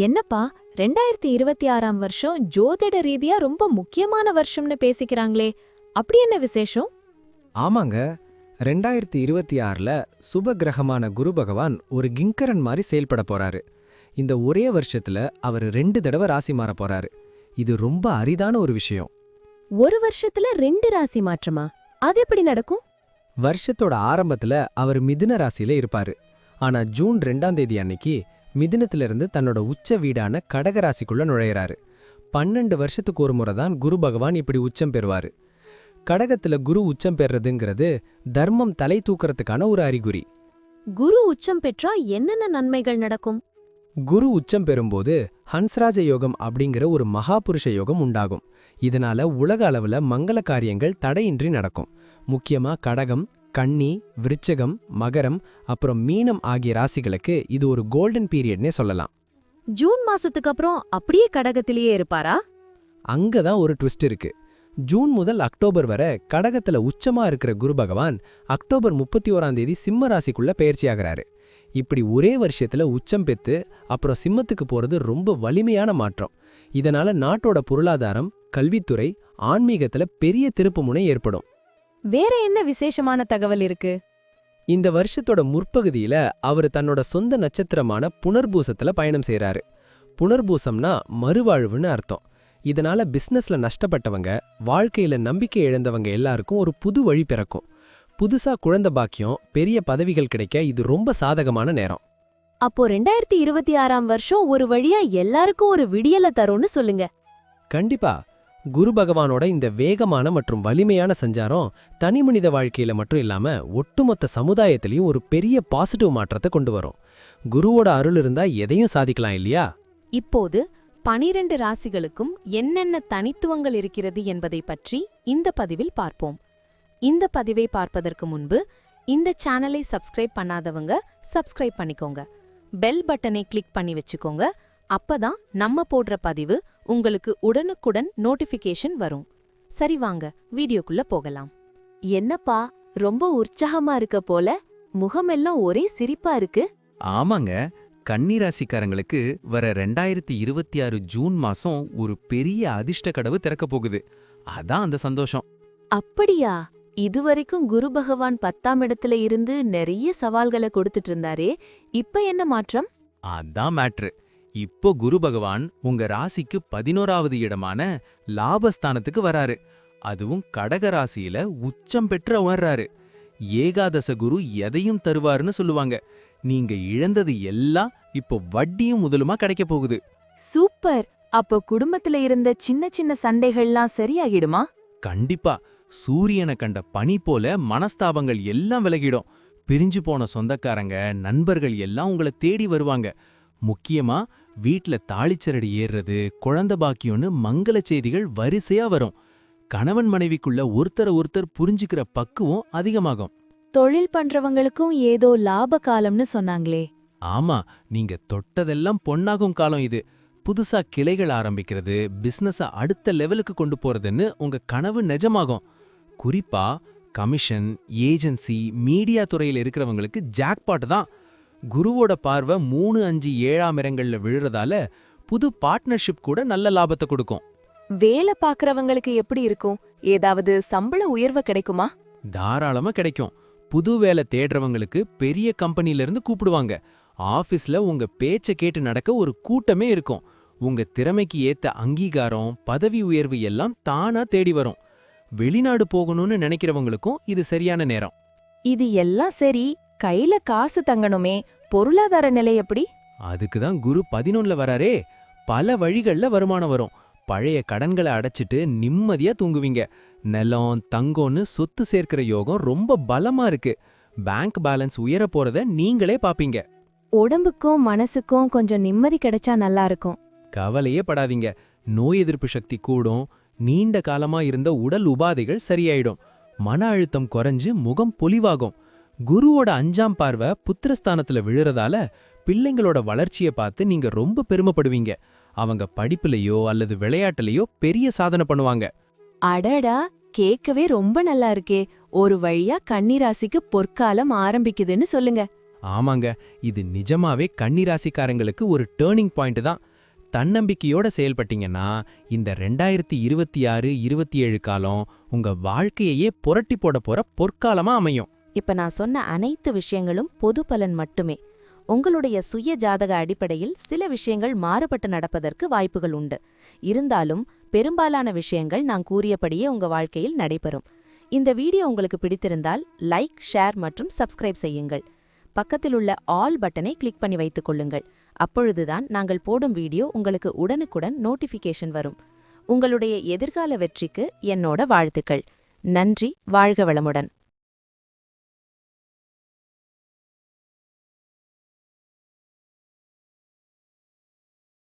என்னப்பா 2026ஆம் வருஷம் ஜோதிட ரீதியா ரொம்ப முக்கியமான வருஷம்னு பேசிக்கிறாங்களே, அப்படி என்ன விசேஷம்? ஆமாங்க. 2026ல சுப கிரகமான குரு பகவான் ஒரு கிங்கரன் மாதிரி செயல்பட போறாரு. இந்த ஒரே வருஷத்துல அவர் 2 தடவை ராசி மாற போறாரு. இது ரொம்ப அரிதான ஒரு விஷயம். ஒரு வருஷத்துல 2 ராசி மாற்றமா? அது எப்படி நடக்கும்? வருஷத்தோட ஆரம்பத்துல அவர் மிதுன ராசியில இருப்பாரு. ஆனா ஜூன் 2ஆம் தேதி அன்னைக்கு மிதுனத்திலிருந்து தன்னோட உச்ச வீடான கடக ராசிக்குள்ள நுழையிறாரு. 12 வருஷத்துக்கு ஒரு முறை தான் குரு பகவான் இப்படி உச்சம் பெறுவாரு. கடகத்துல குரு உச்சம் பெறதுங்கிறது தர்மம் தலை தூக்கறதுக்கான ஒரு அறிகுறி. குரு உச்சம் பெற்றா என்னென்ன நன்மைகள் நடக்கும்? குரு உச்சம் பெறும்போது ஹன்ஸ்ராஜ யோகம் அப்படிங்கிற ஒரு மகாபுருஷ யோகம் உண்டாகும். இதனால உலக அளவுல மங்கள காரியங்கள் தடையின்றி நடக்கும். முக்கியமா கடகம், கன்னி, விருச்சகம், மகரம் அப்புறம் மீனம் ஆகிய ராசிகளுக்கு இது ஒரு கோல்டன் பீரியட்னே சொல்லலாம். ஜூன் மாசத்துக்கு அப்புறம் அப்படியே கடகத்திலேயே இருப்பாரா? அங்கதான் ஒரு ட்விஸ்ட் இருக்கு. ஜூன் முதல் அக்டோபர் வரை கடகத்துல உச்சமா இருக்கிற குரு பகவான் அக்டோபர் 31ஆம் தேதி சிம்ம ராசிக்குள்ள பெயர்ச்சியாகிறாரு. இப்படி ஒரே வருஷத்துல உச்சம் பெத்து அப்புறம் சிம்மத்துக்கு போறது ரொம்ப வலிமையான மாற்றம். இதனால நாட்டோட பொருளாதாரம், கல்வித்துறை, ஆன்மீகத்துல பெரிய திருப்புமுனை ஏற்படும். வேற என்ன விசேஷமான தகவல் இருக்கு? இந்த வருஷத்தோட முற்பகுதியில அவர் தன்னோட சொந்த நட்சத்திரமான புனர்பூசத்துல பயணம் செய்றாரு. புனர்பூசம்னா மறுவாழ்வுன்னு அர்த்தம். இதனால பிசினஸ்ல நஷ்டப்பட்டவங்க, வாழ்க்கையில நம்பிக்கை இழந்தவங்க எல்லாருக்கும் ஒரு புது வழி பிறக்கும். புதுசா குழந்தை பாக்கியம், பெரிய பதவிகள் கிடைக்க இது ரொம்ப சாதகமான நேரம். அப்போ 2026ஆம் வருஷம் ஒரு வழியா எல்லாருக்கும் ஒரு விடியல தரும்னு சொல்லுங்க. கண்டிப்பா. குரு பகவானோட இந்த வேகமான மற்றும் வலிமையான சஞ்சாரம் தனிமனித வாழ்க்கையில மட்டும் இல்லாம ஒட்டுமொத்த சமுதாயத்திலையும் ஒரு பெரிய பாசிட்டிவ் மாற்றத்தை கொண்டு வரும். குருவோட அருள் இருந்தா எதையும் சாதிக்கலாம் இல்லையா? இப்போது 12 ராசிகளுக்கும் என்னென்ன தனித்துவங்கள் இருக்கிறது என்பதை பற்றி இந்த பதிவில் பார்ப்போம். இந்த பதிவை பார்ப்பதற்கு முன்பு இந்த சேனலை சப்ஸ்கிரைப் பண்ணாதவங்க சப்ஸ்கிரைப் பண்ணிக்கோங்க. பெல் பட்டனை கிளிக் பண்ணி வச்சுக்கோங்க. அப்பதான் நம்ம போடுற பதிவு உங்களுக்கு உடனுக்குடன் நோட்டிஃபிகேஷன் வரும். சரி, வாங்க வீடியோக்குள்ள போகலாம். என்னப்பா ரொம்ப உற்சாகமா இருக்க போல, முகமெல்லாம் ஒரே சிரிப்பா இருக்கு. ஆமாங்க, கன்னி ராசிக்காரங்களுக்கு வர 2026 ஜூன் மாசம் ஒரு பெரிய அதிர்ஷ்ட கதவு திறக்க போகுது. அதான் அந்த சந்தோஷம். அப்படியா? இதுவரைக்கும் குரு பகவான் 10ஆம் இடத்துல இருந்து நிறைய சவால்களை கொடுத்துட்டு இருந்தாரே, இப்ப என்ன மாற்றம்? அதான் மேட்ரு. இப்போ குரு பகவான் உங்க ராசிக்கு 11வது இடமான லாபஸ்தானத்துக்கு வராரு. அதுவும் கடக ராசியில உச்சம் பெற்று வர்றாரு. ஏகாதச குரு எதையும் தருவாருன்னு சொல்லுவாங்க. நீங்க இழந்தது எல்லாம் இப்போ வட்டியும் முதலுமா கிடைக்க போகுது. சூப்பர். அப்போ குடும்பத்துல இருந்த சின்ன சின்ன சண்டைகள்லாம் சரியாகிடுமா? கண்டிப்பா. சூரியனை கண்ட பனி போல மனஸ்தாபங்கள் எல்லாம் விலகிடும். பிரிஞ்சு போன சொந்தக்காரங்க, நண்பர்கள் எல்லாம் உங்களை தேடி வருவாங்க. முக்கியமா வீட்ல தாளிச்சரடி ஏறுறது, குழந்தை பாக்கியம்னு மங்கள செய்திகள் வரிசையா வரும். கணவன் மனைவிக்குள்ள ஒருத்தர் புரிஞ்சுக்கிற பக்குவம் அதிகமாகும். தொழில் பண்றவங்களுக்கும் ஏதோ லாப காலம்னு சொன்னாங்களே. ஆமா, நீங்க தொட்டதெல்லாம் பொன்னாகும் காலம் இது. புதுசா கிளைகள் ஆரம்பிக்கிறது, பிசினஸ அடுத்த லெவலுக்கு கொண்டு போறதுன்னு உங்க கனவு நிஜமாகும். குறிப்பா கமிஷன், ஏஜென்சி, மீடியா துறையில் இருக்கிறவங்களுக்கு ஜாக்பாட் தான். குருவோட பார்வை 3, 5, 7ஆம் இடங்கள்ல விழுறதால புது பார்ட்னர்ஷிப் கூட நல்ல லாபத்தை கொடுக்கும். வேலை பாக்குறவங்களுக்கு எப்படி இருக்கும்? ஏதாவது சம்பள உயர்வு கிடைக்குமா? தாராளமா கிடைக்கும். புது வேலை தேடுறவங்களுக்கு பெரிய கம்பெனில இருந்து கூப்பிடுவாங்க. ஆபீஸ்ல உங்க பேச்ச கேட்டு நடக்க ஒரு கூட்டமே இருக்கும். உங்க திறமைக்கு ஏத்த அங்கீகாரம், பதவி உயர்வு எல்லாம் தானா தேடி வரும். வெளிநாடு போகணும்னு நினைக்கிறவங்களுக்கும் இது சரியான நேரம். இது எல்லாம் சரி, கையில காசு தங்கணுமே, பொருளாதார நிலை எப்படி? அதுக்கு தான் குரு 11ல வராரே. பல வழிகள்ல வருமானம் வரும். பழைய கடன்களை அடைச்சிட்டு நிம்மதியா தூங்குவீங்க. நிலம், தங்கம்னு சொத்து சேர்க்கிற யோகம் ரொம்ப பலமா இருக்கு. பேங்க் பேலன்ஸ் உயர போறத நீங்களே பாப்பீங்க. உடம்புக்கும் மனசுக்கும் கொஞ்சம் நிம்மதி கிடைச்சா நல்லா இருக்கும். கவலையே படாதீங்க. நோய் எதிர்ப்பு சக்தி கூடும். நீண்ட காலமா இருந்த உடல் உபாதைகள் சரியாயிடும். மன அழுத்தம் குறைஞ்சு முகம் பொலிவாகும். குருவோட 5ஆம் பார்வை புத்திரஸ்தானத்துல விழுறதால பிள்ளைங்களோட வளர்ச்சியை பார்த்து நீங்க ரொம்ப பெருமைப்படுவீங்க. அவங்க படிப்புலயோ அல்லது விளையாட்டுலயோ பெரிய சாதனை பண்ணுவாங்க. அடடா, கேட்கவே ரொம்ப நல்லா இருக்கே. ஒரு வழியா கன்னிராசிக்கு பொற்காலம் ஆரம்பிக்குதுன்னு சொல்லுங்க. ஆமாங்க, இது நிஜமாவே கன்னிராசிக்காரங்களுக்கு ஒரு டேர்னிங் பாயிண்ட் தான். தன்னம்பிக்கையோட செயல்பட்டீங்கன்னா இந்த 2026-27 காலம் உங்க வாழ்க்கையையே புரட்டி போட போற பொற்காலமா அமையும். இப்ப நான் சொன்ன அனைத்து விஷயங்களும் பொது பலன் மட்டுமே. உங்களுடைய சுய ஜாதக அடிப்படையில் சில விஷயங்கள் மாறுபட்டு நடப்பதற்கு வாய்ப்புகள் உண்டு. இருந்தாலும் பெரும்பாலான விஷயங்கள் நான் கூறியபடியே உங்க வாழ்க்கையில் நடைபெறும். இந்த வீடியோ உங்களுக்கு பிடித்திருந்தால் லைக், ஷேர் மற்றும் சப்ஸ்கிரைப் செய்யுங்கள். பக்கத்தில் உள்ள ஆல் பட்டனை கிளிக் பண்ணி வைத்துக் கொள்ளுங்கள். அப்பொழுதுதான் நாங்கள் போடும் வீடியோ உங்களுக்கு உடனுக்குடன் நோட்டிஃபிகேஷன் வரும். உங்களுடைய எதிர்கால வெற்றிக்கு என்னோட வாழ்த்துக்கள். நன்றி. வாழ்க வளமுடன்.